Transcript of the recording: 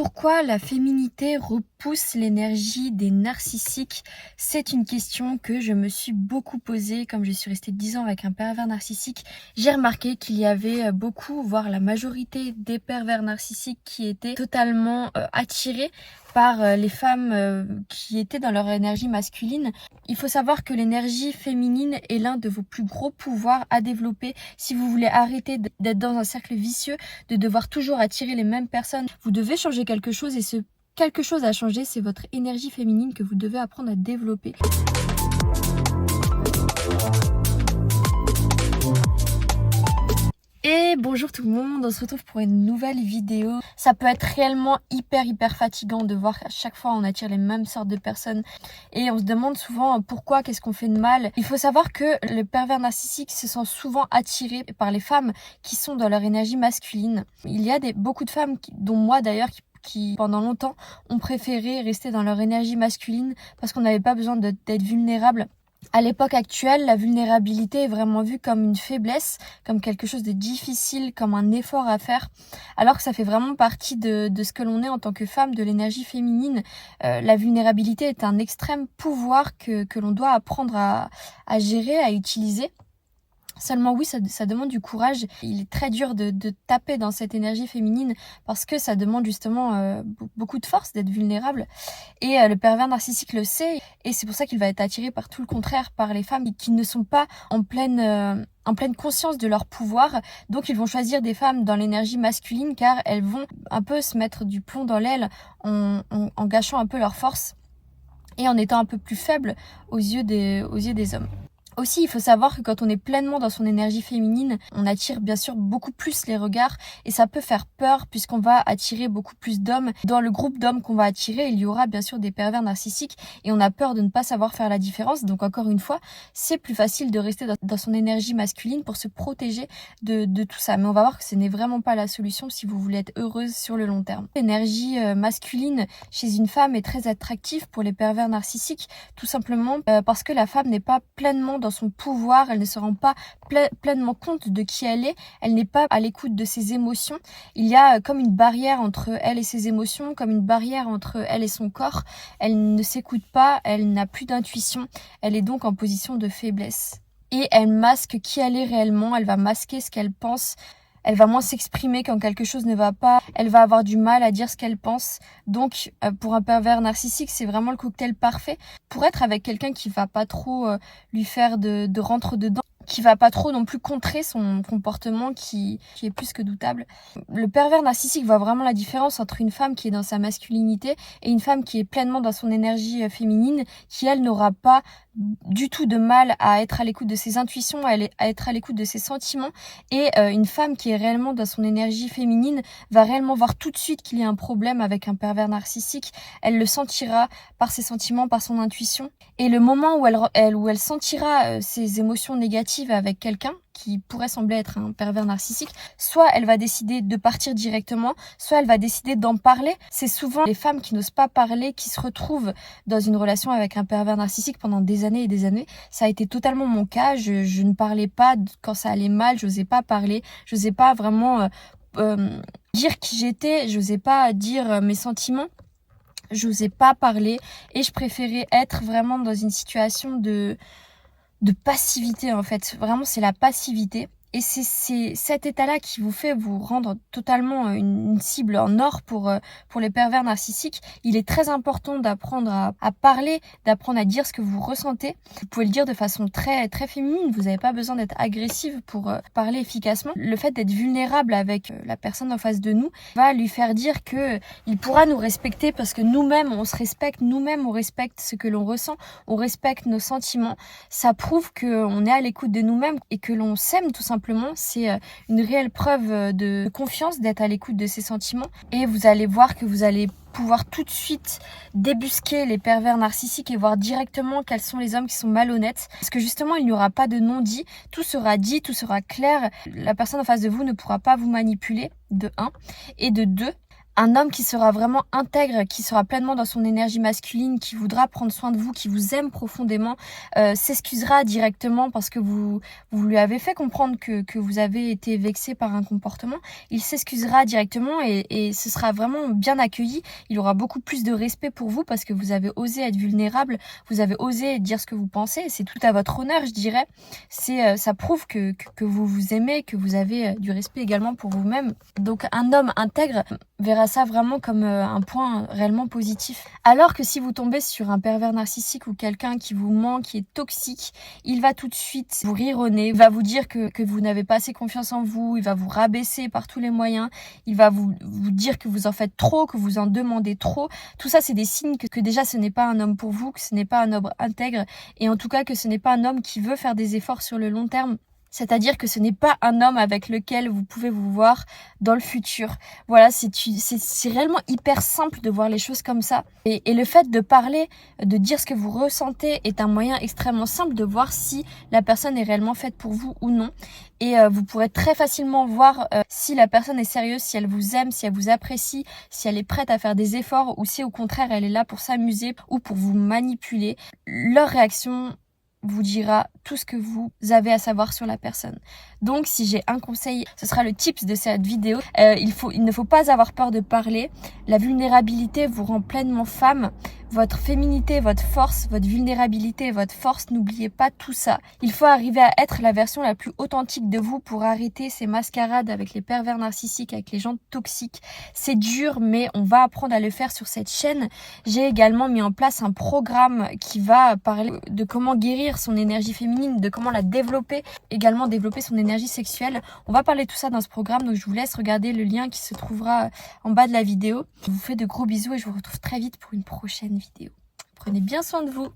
Pourquoi la féminité repousse l'énergie des narcissiques? C'est une question que je me suis beaucoup posée. Comme je suis restée 10 ans avec un pervers narcissique, j'ai remarqué qu'il y avait beaucoup, voire la majorité des pervers narcissiques qui étaient totalement attirés par les femmes qui étaient dans leur énergie masculine. Il faut savoir que l'énergie féminine est l'un de vos plus gros pouvoirs à développer si vous voulez arrêter d'être dans un cercle vicieux, de devoir toujours attirer les mêmes personnes. Vous devez changer quelque chose et ce quelque chose à changer, c'est votre énergie féminine que vous devez apprendre à développer. Et bonjour tout le monde, on se retrouve pour une nouvelle vidéo. Ça peut être réellement hyper fatigant de voir qu'à chaque fois on attire les mêmes sortes de personnes et on se demande souvent pourquoi, qu'est-ce qu'on fait de mal. Il faut savoir que le pervers narcissique se sent souvent attiré par les femmes qui sont dans leur énergie masculine. Il y a beaucoup de femmes, dont moi d'ailleurs, qui pendant longtemps ont préféré rester dans leur énergie masculine parce qu'on n'avait pas besoin d'être vulnérable. À l'époque actuelle, la vulnérabilité est vraiment vue comme une faiblesse, comme quelque chose de difficile, comme un effort à faire, alors que ça fait vraiment partie de ce que l'on est en tant que femme, de l'énergie féminine. La vulnérabilité est un extrême pouvoir que l'on doit apprendre à gérer, à utiliser. Seulement oui, ça demande du courage. Il est très dur de taper dans cette énergie féminine parce que ça demande justement beaucoup de force d'être vulnérable. Et le pervers narcissique le sait et c'est pour ça qu'il va être attiré par tout le contraire, par les femmes qui ne sont pas en pleine conscience de leur pouvoir. Donc ils vont choisir des femmes dans l'énergie masculine car elles vont un peu se mettre du plomb dans l'aile en gâchant un peu leur force et en étant un peu plus faibles aux yeux des hommes. Aussi, il faut savoir que quand on est pleinement dans son énergie féminine, on attire bien sûr beaucoup plus les regards et ça peut faire peur puisqu'on va attirer beaucoup plus d'hommes. Dans le groupe d'hommes qu'on va attirer, il y aura bien sûr des pervers narcissiques et on a peur de ne pas savoir faire la différence. Donc encore une fois, c'est plus facile de rester dans son énergie masculine pour se protéger de tout ça. Mais on va voir que ce n'est vraiment pas la solution si vous voulez être heureuse sur le long terme. L'énergie masculine chez une femme est très attractive pour les pervers narcissiques, tout simplement parce que la femme n'est pas pleinement dans son pouvoir, elle ne se rend pas pleinement compte de qui elle n'est pas à l'écoute de ses émotions. Il y a comme une barrière entre elle et ses émotions, comme une barrière entre elle et son corps. Elle ne s'écoute pas, elle n'a plus d'intuition, elle est donc en position de faiblesse. Et elle masque qui elle est réellement, elle va masquer ce qu'elle pense. Elle va moins s'exprimer quand quelque chose ne va pas. Elle va avoir du mal à dire ce qu'elle pense. Donc, pour un pervers narcissique, c'est vraiment le cocktail parfait pour être avec quelqu'un qui va pas trop lui faire de rentre-dedans, qui va pas trop non plus contrer son comportement qui est plus que doutable. Le pervers narcissique voit vraiment la différence entre une femme qui est dans sa masculinité et une femme qui est pleinement dans son énergie féminine, qui elle n'aura pas du tout de mal à être à l'écoute de ses intuitions, à être à l'écoute de ses sentiments. Et une femme qui est réellement dans son énergie féminine va réellement voir tout de suite qu'il y a un problème avec un pervers narcissique. Elle le sentira par ses sentiments, par son intuition. Et le moment où elle sentira ses émotions négatives avec quelqu'un qui pourrait sembler être un pervers narcissique, soit elle va décider de partir directement, soit elle va décider d'en parler. C'est souvent les femmes qui n'osent pas parler, qui se retrouvent dans une relation avec un pervers narcissique pendant des années et des années. Ça a été totalement mon cas, je ne parlais pas quand ça allait mal, j'osais pas parler, j'osais pas vraiment dire qui j'étais, j'osais pas dire mes sentiments. J'osais pas parler et je préférais être vraiment dans une situation de passivité en fait. Vraiment, c'est la passivité. Et c'est cet état-là qui vous fait vous rendre totalement une cible en or pour les pervers narcissiques. Il est très important d'apprendre à parler, d'apprendre à dire ce que vous ressentez. Vous pouvez le dire de façon très féminine. Vous n'avez pas besoin d'être agressive pour parler efficacement. Le fait d'être vulnérable avec la personne en face de nous va lui faire dire que il pourra nous respecter parce que nous-mêmes, on se respecte. Nous-mêmes, on respecte ce que l'on ressent. On respecte nos sentiments. Ça prouve qu'on est à l'écoute de nous-mêmes et que l'on s'aime tout simplement. C'est une réelle preuve de confiance d'être à l'écoute de ses sentiments et vous allez voir que vous allez pouvoir tout de suite débusquer les pervers narcissiques et voir directement quels sont les hommes qui sont malhonnêtes parce que justement il n'y aura pas de non-dit, tout sera dit, tout sera clair, la personne en face de vous ne pourra pas vous manipuler de 1 et de 2. Un homme qui sera vraiment intègre, qui sera pleinement dans son énergie masculine, qui voudra prendre soin de vous, qui vous aime profondément, s'excusera directement parce que vous lui avez fait comprendre que vous avez été vexé par un comportement. Il s'excusera directement et ce sera vraiment bien accueilli. Il aura beaucoup plus de respect pour vous parce que vous avez osé être vulnérable, vous avez osé dire ce que vous pensez. C'est tout à votre honneur, je dirais. Ça prouve que vous vous aimez, que vous avez du respect également pour vous-même. Donc un homme intègre verra ça vraiment comme un point réellement positif. Alors que si vous tombez sur un pervers narcissique ou quelqu'un qui vous ment, qui est toxique, il va tout de suite vous rire au nez, il va vous dire que vous n'avez pas assez confiance en vous, il va vous rabaisser par tous les moyens, il va vous dire que vous en faites trop, que vous en demandez trop. Tout ça, c'est des signes que déjà ce n'est pas un homme pour vous, que ce n'est pas un homme intègre et en tout cas que ce n'est pas un homme qui veut faire des efforts sur le long terme. C'est-à-dire que ce n'est pas un homme avec lequel vous pouvez vous voir dans le futur. Voilà, c'est réellement hyper simple de voir les choses comme ça. Et le fait de parler, de dire ce que vous ressentez est un moyen extrêmement simple de voir si la personne est réellement faite pour vous ou non. Et vous pourrez très facilement voir si la personne est sérieuse, si elle vous aime, si elle vous apprécie, si elle est prête à faire des efforts ou si au contraire elle est là pour s'amuser ou pour vous manipuler. Leur réaction vous dira tout ce que vous avez à savoir sur la personne. Donc si j'ai un conseil, ce sera le tips de cette vidéo. Il ne faut pas avoir peur de parler. La vulnérabilité vous rend pleinement femme. Votre féminité, votre force, votre vulnérabilité, votre force, n'oubliez pas tout ça. Il faut arriver à être la version la plus authentique de vous pour arrêter ces mascarades avec les pervers narcissiques, avec les gens toxiques. C'est dur, mais on va apprendre à le faire sur cette chaîne. J'ai également mis en place un programme qui va parler de comment guérir son énergie féminine, de comment la développer, également développer son énergie sexuelle. On va parler de tout ça dans ce programme, donc je vous laisse regarder le lien qui se trouvera en bas de la vidéo. Je vous fais de gros bisous et je vous retrouve très vite pour une prochaine vidéo. Prenez bien soin de vous.